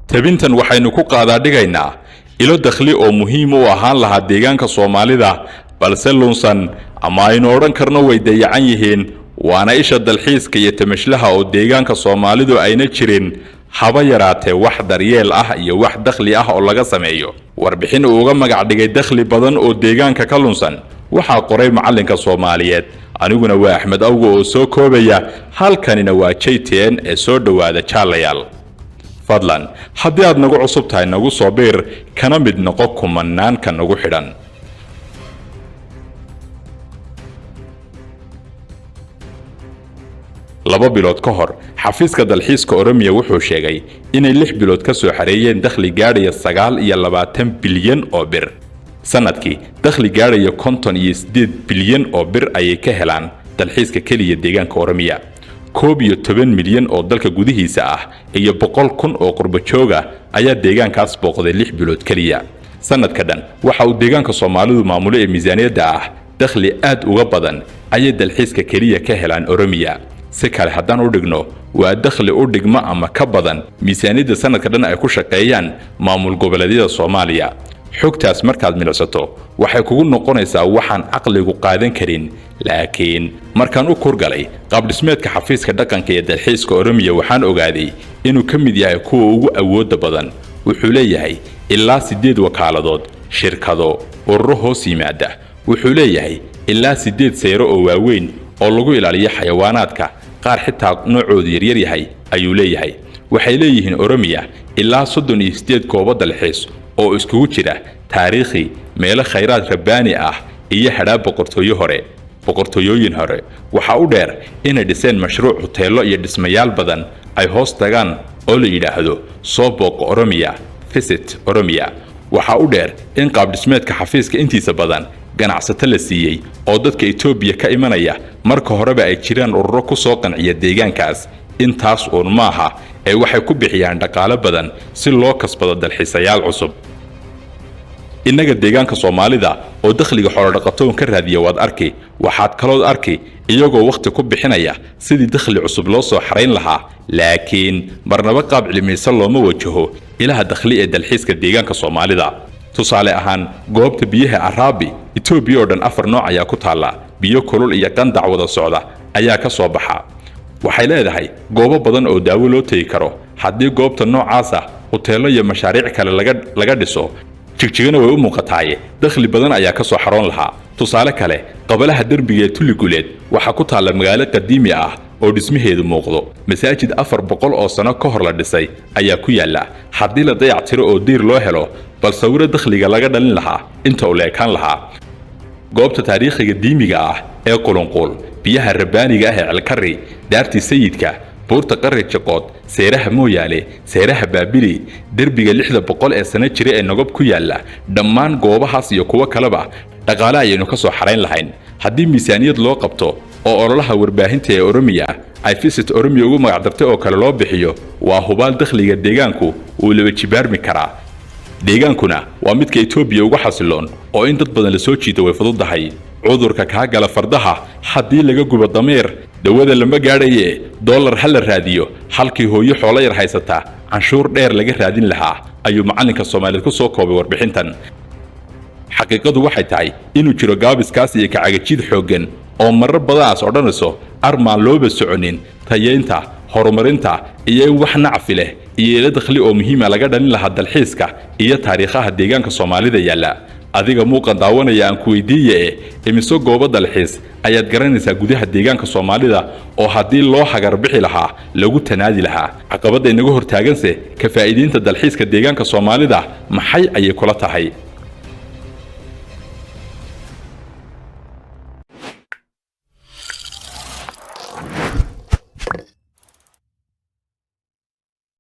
tabintan waxaynu ku qaadaa dhigaynaa ilo dakhli oo muhiim u ahaan lahaa deegaanka Soomaalida balse lunsan ama aynu odhan karno way dayacan yihiin waana isha dalxiiska iyo tamashlaha oo deegaanka Soomaalidu ayna jirin haba yaraatee wax daryeel ah iyo wax dakhli ah oo laga sameeyo warbixin uu uga magac dhigay dakhli badan oo deegaanka ka lunsan waxa qoray macalinka Soomaaliyeed aniguna waa Axmed Awgo oo soo koobaya halkanina waa JTN ee soo dhawaada jaalayaal fadlan haddii aad nagu cusub tahay nagu soo biir kana mid noqo kumanaanka nagu xidhan laba bilood ka hor xafiiska dalxiiska Oromiya wuxuu sheegay inay 6 bilood ka soo xareeyeen dakhli gaadhaya 29 bilyan oo bir sanadkii dakhli gaadhaya 58 bilyan oo bir ayay ka helaan dalxiiska kaliya deegaanka Oromiya 11 milyan oo dalka gudihiisa ah iyo 100,000 oo qurbo jooga ayaa deegaankaas booqday 6 bilood kaliya sanadka dhan waxa uu deegaanka Soomaalidu maamulo ee miisaaniyadda ah dakhli aad uga badan ayay dalxiiska kaliya ka helaan Oromiya si kale haddaan u dhigno waa dakhli u dhigma ama ka badan miisaaniyadda sanadka dhan ay ku shaqeeyaan maamul goboleedyada Soomaaliya xogtaas markaad milicsato waxay kugu noqonaysaa waxaan aqligu qaadan karin laakiin markaan u kurgalay qaab dhismeedka xafiiska dhaqanka ee dalxiiska Oromiya waxaan ogaaday inuu ka mid yahay kuwa ugu awoodda badan wuxuu leeyahay ilaa 8 wakaaladood shirkado ururo hoos yimaada wuxuu leeyahay ilaa 8 sayro oo waaweyn oo lagu ilaaliyo xayawaanaadka qaar xitaa noocoodu yaryar yahay ayuu leeyahay waxay leeyihiin Oromiya ilaa 38 goobo dalxiis oo iskugu jira taariikhi meelo khayraad rabbaani ah iyo hadhaab boqortooyooyin hore waxa u dheer inay dhiseen mashruuc hoteelo iyo dhismayaal badan ay hoos tagaan oo la yiraahdo soo booqo Oromiya visit Oromiya waxa u dheer in qaab dhismeedka xafiiska intiisa badan ganacsato la siiyay oo dadka Itoobiya ka imanaya marka horeba ay jiraan ururo ku soo qanciya deegaankaas intaas oo maaha ay waxay ku bixiyaan dhaqaale badan si loo kasbado dalxiisayaal cusub inaga deegaanka Soomaalida oo dakhliga xoolo dhaqatoon ka raadiya wad arki waxaad kaloo arki iyagoo waqti ku bixinaya sidii dakhli cusub loo soo xareyn lahaa laakiin marnaba qaab cilmiyeed looma wajaho ilaha dakhli ee dalxiiska deegaanka Soomaalida tusaale ahaan goobta biyaha Araabi Itoobiya oo dhan 4 nooc ayaa ku taala biyo kulul iyo qandac wada socda ayaa ka soo baxa waxay leedahay goobo badan oo daawo loo tagi karo haddii goobta noocaas ah hoteelo iyo mashaariic kale laga dhiso jigjigana way u muuqataaye dakhli badan ayaa ka soo xaroon lahaa tusaale kale qabalaha darbiga ee Tuliguleed waxa ku taala magaalo qadiimi ah oo dhismaheedu muuqdo masaajid 400 oo sano ka hor la dhisay ayaa ku yaala haddii la dayactiro oo diir loo helo bal sawiro dakhliga laga dhalin lahaa inta uu leekan lahaa goobta taariikhiga diimiga ah ee Qulunqul biyaha rabbaaniga ah ee Alkari daartii sayidka buurta qarri jaqood seeraha mooyaale seeraha baabili darbiga 600 ee sano jira ee Nagob ku yaala dhammaan goobahaas iyo kuwa kaleba dhaqaale ayaynu ka soo xareyn lahayn haddii miisaaniyad loo qabto oo ololaha warbaahinta ee Oromiya ay visit Oromiya ugu magac dartay oo kale loo bixiyo waa hubaal dakhliga deegaanku uu laba jibaarmi karaa deegaankuna waa midka Itoobiya ugu xasiloon oo in dad badan la soo jiido way fududahay cudurka ka gala fardaha haddii laga gubo dameer dawada lama gaadhaye dollar hal la raadiyo halkii hooyo xoolo yar haysata canshuur dheer laga raadin lahaa ayuu macalinka Soomaaliyeed ku soo koobay warbixintan xaqiiqadu waxay tahay inuu jiro gaabiskaas iyo kacagajid xoogan oo marar badan odhanayso armaan looba soconin tayeynta horumarinta iyo wax nacfi leh iyo dakhli oo muhiim ah laga dhalin lahaa dalxiiska iyo taariikhaha deegaanka Soomaalida yaala adiga muuqan daawanaya aan ku weydiiyay imiso goobo dalxiis ayaad garanaysaa gudaha deegaanka Soomaalida oo haddii loo hagar bixi lahaa lagu tanaadi lahaa caqabada inaga hortaaganse ka faa'iideynta dalxiiska deegaanka Soomaalida maxay ay kula tahay